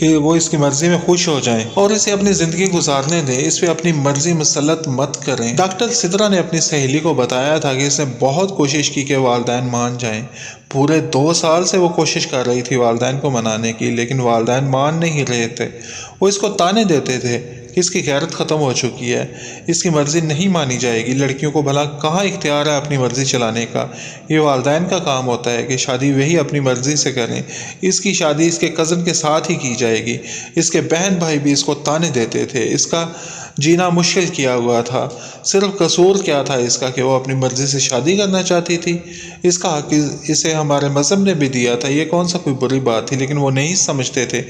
کہ وہ اس کی مرضی میں خوش ہو جائیں اور اسے اپنی زندگی گزارنے دیں، اس پہ اپنی مرضی مسلط مت کریں۔ ڈاکٹر سدرا نے اپنی سہیلی کو بتایا تھا کہ اس نے بہت کوشش کی کہ والدین مان جائیں۔ پورے 2 سال سے وہ کوشش کر رہی تھی والدین کو منانے کی، لیکن والدین مان نہیں رہے تھے۔ وہ اس کو تانے دیتے تھے کہ اس کی غیرت ختم ہو چکی ہے، اس کی مرضی نہیں مانی جائے گی، لڑکیوں کو بھلا کہاں اختیار ہے اپنی مرضی چلانے کا، یہ والدین کا کام ہوتا ہے کہ شادی وہی اپنی مرضی سے کریں، اس کی شادی اس کے کزن کے ساتھ ہی کی جائے گی۔ اس کے بہن بھائی بھی اس کو تانے دیتے تھے، اس کا جینا مشکل کیا ہوا تھا۔ صرف قصور کیا تھا اس کا کہ وہ اپنی مرضی سے شادی کرنا چاہتی تھی، اس کا حق اسے ہمارے مذہب نے بھی دیا تھا، یہ کون سا کوئی بری بات تھی، لیکن وہ نہیں سمجھتے تھے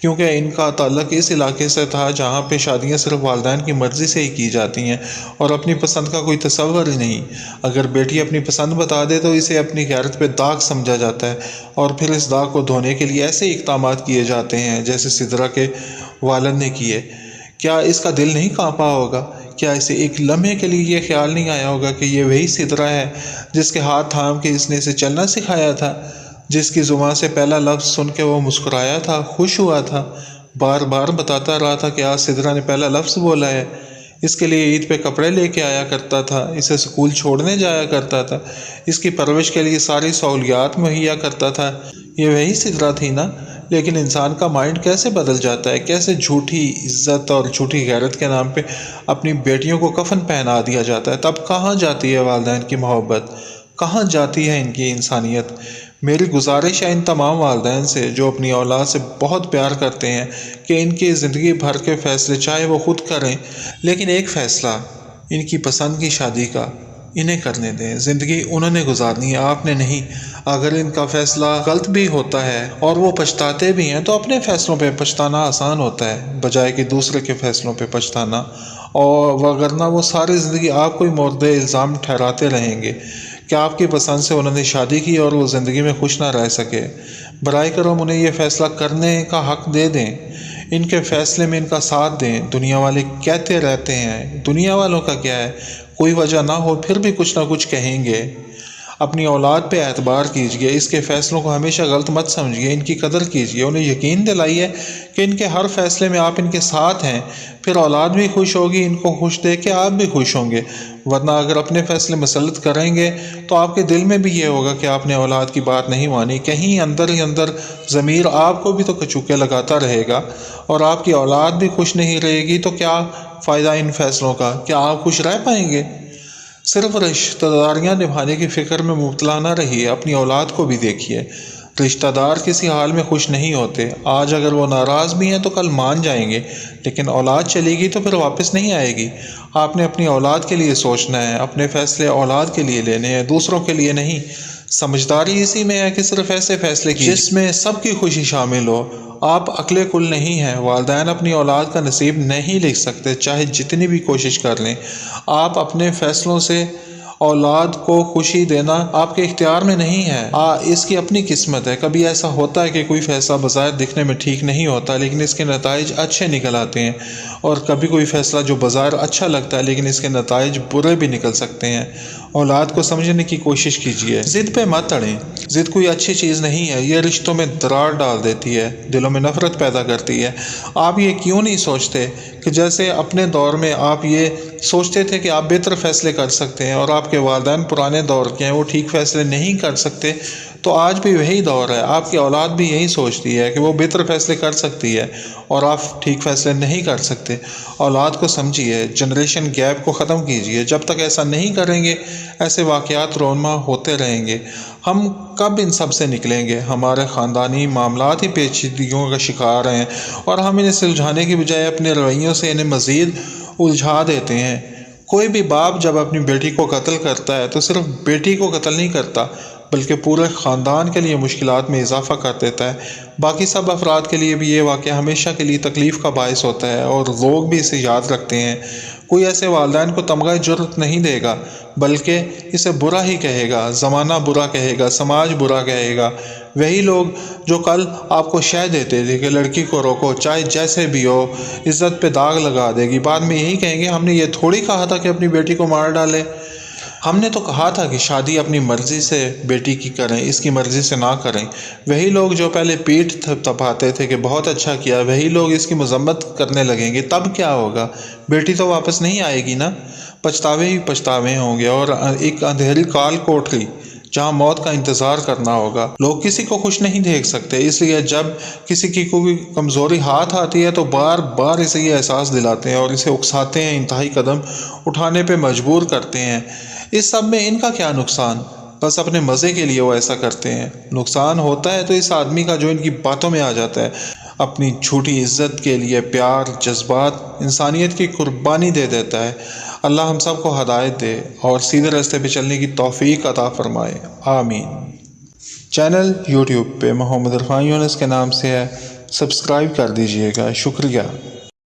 کیونکہ ان کا تعلق اس علاقے سے تھا جہاں پہ شادیاں صرف والدین کی مرضی سے ہی کی جاتی ہیں اور اپنی پسند کا کوئی تصور ہی نہیں۔ اگر بیٹی اپنی پسند بتا دے تو اسے اپنی غیرت پہ داغ سمجھا جاتا ہے اور پھر اس داغ کو دھونے کے لیے ایسے اقدامات کیے جاتے ہیں جیسے سدرا کے والد نے کیے۔ کیا اس کا دل نہیں کانپا ہوگا؟ کیا اسے ایک لمحے کے لیے یہ خیال نہیں آیا ہوگا کہ یہ وہی سدرا ہے جس کے ہاتھ تھام کے اس نے اسے چلنا سکھایا تھا، جس کی زبان سے پہلا لفظ سن کے وہ مسکرایا تھا، خوش ہوا تھا، بار بار بتاتا رہا تھا کہ آج سدرا نے پہلا لفظ بولا ہے، اس کے لیے عید پہ کپڑے لے کے آیا کرتا تھا، اسے اسکول چھوڑنے جایا کرتا تھا، اس کی پرورش کے لیے ساری سہولیات مہیا کرتا تھا۔ یہ وہی سدرا تھی نا؟ لیکن انسان کا مائنڈ کیسے بدل جاتا ہے، کیسے جھوٹی عزت اور جھوٹی غیرت کے نام پہ اپنی بیٹیوں کو کفن پہنا دیا جاتا ہے۔ تب کہاں جاتی ہے والدین کی محبت، کہاں جاتی ہے ان کی انسانیت؟ میری گزارش ہے ان تمام والدین سے جو اپنی اولاد سے بہت پیار کرتے ہیں کہ ان کی زندگی بھر کے فیصلے چاہے وہ خود کریں، لیکن ایک فیصلہ ان کی پسند کی شادی کا انہیں کرنے دیں۔ زندگی انہوں نے گزارنی ہے، آپ نے نہیں۔ اگر ان کا فیصلہ غلط بھی ہوتا ہے اور وہ پچھتاتے بھی ہیں تو اپنے فیصلوں پہ پچھتانا آسان ہوتا ہے بجائے کہ دوسرے کے فیصلوں پہ پچھتانا، اور وگرنہ وہ ساری زندگی آپ کو ہی مورد الزام ٹھہراتے رہیں گے کہ آپ کی پسند سے انہوں نے شادی کی اور وہ زندگی میں خوش نہ رہ سکے۔ برائے کرم انہیں یہ فیصلہ کرنے کا حق دے دیں، ان کے فیصلے میں ان کا ساتھ دیں۔ دنیا والے کہتے رہتے ہیں، دنیا والوں کا کیا ہے، کوئی وجہ نہ ہو پھر بھی کچھ نہ کچھ کہیں گے۔ اپنی اولاد پہ اعتبار کیجئے، اس کے فیصلوں کو ہمیشہ غلط مت سمجھیے، ان کی قدر کیجئے، انہیں یقین دلائیے کہ ان کے ہر فیصلے میں آپ ان کے ساتھ ہیں، پھر اولاد بھی خوش ہوگی، ان کو خوش دیکھ کے آپ بھی خوش ہوں گے۔ ورنہ اگر اپنے فیصلے مسلط کریں گے تو آپ کے دل میں بھی یہ ہوگا کہ آپ نے اولاد کی بات نہیں مانی، کہیں اندر ہی اندر ضمیر آپ کو بھی تو کچوکے لگاتا رہے گا، اور آپ کی اولاد بھی خوش نہیں رہے گی تو کیا فائدہ ان فیصلوں کا؟ کیا آپ خوش رہ پائیں گے؟ صرف رشتہ داریاں نبھانے کی فکر میں مبتلا نہ رہیے، اپنی اولاد کو بھی دیکھیے۔ رشتہ دار کسی حال میں خوش نہیں ہوتے، آج اگر وہ ناراض بھی ہیں تو کل مان جائیں گے، لیکن اولاد چلے گی تو پھر واپس نہیں آئے گی۔ آپ نے اپنی اولاد کے لیے سوچنا ہے، اپنے فیصلے اولاد کے لیے لینے ہیں، دوسروں کے لیے نہیں۔ سمجھداری اسی میں ہے کہ صرف ایسے فیصلے کی جس میں سب کی خوشی شامل ہو۔ آپ عقل کل نہیں ہیں، والدین اپنی اولاد کا نصیب نہیں لکھ سکتے چاہے جتنی بھی کوشش کر لیں۔ آپ اپنے فیصلوں سے اولاد کو خوشی دینا آپ کے اختیار میں نہیں ہے، اس کی اپنی قسمت ہے۔ کبھی ایسا ہوتا ہے کہ کوئی فیصلہ بظاہر دکھنے میں ٹھیک نہیں ہوتا لیکن اس کے نتائج اچھے نکل آتے ہیں، اور کبھی کوئی فیصلہ جو بظاہر اچھا لگتا ہے لیکن اس کے نتائج برے بھی نکل سکتے ہیں۔ اولاد کو سمجھنے کی کوشش کیجیے، ضد پہ مت اڑیں۔ ضد کوئی اچھی چیز نہیں ہے، یہ رشتوں میں درار ڈال دیتی ہے، دلوں میں نفرت پیدا کرتی ہے۔ آپ یہ کیوں نہیں سوچتے کہ جیسے اپنے دور میں آپ یہ سوچتے تھے کہ آپ بہتر فیصلے کر سکتے ہیں اور آپ کے والدین پرانے دور کے ہیں، وہ ٹھیک فیصلے نہیں کر سکتے، تو آج بھی وہی دور ہے، آپ کی اولاد بھی یہی سوچتی ہے کہ وہ بہتر فیصلے کر سکتی ہے اور آپ ٹھیک فیصلے نہیں کر سکتے۔ اولاد کو سمجھیے، جنریشن گیپ کو ختم کیجیے۔ جب تک ایسا نہیں کریں گے ایسے واقعات رونما ہوتے رہیں گے۔ ہم کب ان سب سے نکلیں گے؟ ہمارے خاندانی معاملات ہی پیچیدگیوں کا شکار ہیں اور ہم انہیں سلجھانے کی بجائے اپنے رویوں سے انہیں مزید الجھا دیتے ہیں۔ کوئی بھی باپ جب اپنی بیٹی کو قتل کرتا ہے تو صرف بیٹی کو قتل نہیں کرتا بلکہ پورے خاندان کے لیے مشکلات میں اضافہ کر دیتا ہے۔ باقی سب افراد کے لیے بھی یہ واقعہ ہمیشہ کے لیے تکلیف کا باعث ہوتا ہے اور لوگ بھی اسے یاد رکھتے ہیں۔ کوئی ایسے والدین کو تمغہ جرأت نہیں دے گا بلکہ اسے برا ہی کہے گا، زمانہ برا کہے گا، سماج برا کہے گا۔ وہی لوگ جو کل آپ کو شے دیتے تھے کہ لڑکی کو روکو چاہے جیسے بھی ہو، عزت پہ داغ لگا دے گی، بعد میں یہی کہیں گے ہم نے یہ تھوڑی کہا تھا کہ اپنی بیٹی کو مار ڈالے۔ ہم نے تو کہا تھا کہ شادی اپنی مرضی سے بیٹی کی کریں، اس کی مرضی سے نہ کریں۔ وہی لوگ جو پہلے پیٹھ تپاتے تھے کہ بہت اچھا کیا، وہی لوگ اس کی مذمت کرنے لگیں گے، تب کیا ہوگا؟ بیٹی تو واپس نہیں آئے گی نا، پچھتاوے ہی پچھتاوے ہوں گے، اور ایک اندھیری کال کوٹری جہاں موت کا انتظار کرنا ہوگا۔ لوگ کسی کو خوش نہیں دیکھ سکتے، اس لیے جب کسی کی کوئی کمزوری ہاتھ آتی ہے تو بار بار اسے یہ احساس دلاتے ہیں اور اسے اکساتے ہیں، انتہائی قدم اٹھانے پہ مجبور کرتے ہیں۔ اس سب میں ان کا کیا نقصان؟ بس اپنے مزے کے لیے وہ ایسا کرتے ہیں۔ نقصان ہوتا ہے تو اس آدمی کا جو ان کی باتوں میں آ جاتا ہے، اپنی جھوٹی عزت کے لیے پیار، جذبات، انسانیت کی قربانی دے دیتا ہے۔ اللہ ہم سب کو ہدایت دے اور سیدھے راستے پہ چلنے کی توفیق عطا فرمائے، آمین۔ چینل یوٹیوب پہ محمد عرفان یونس کے نام سے ہے، سبسکرائب کر دیجئے گا، شکریہ۔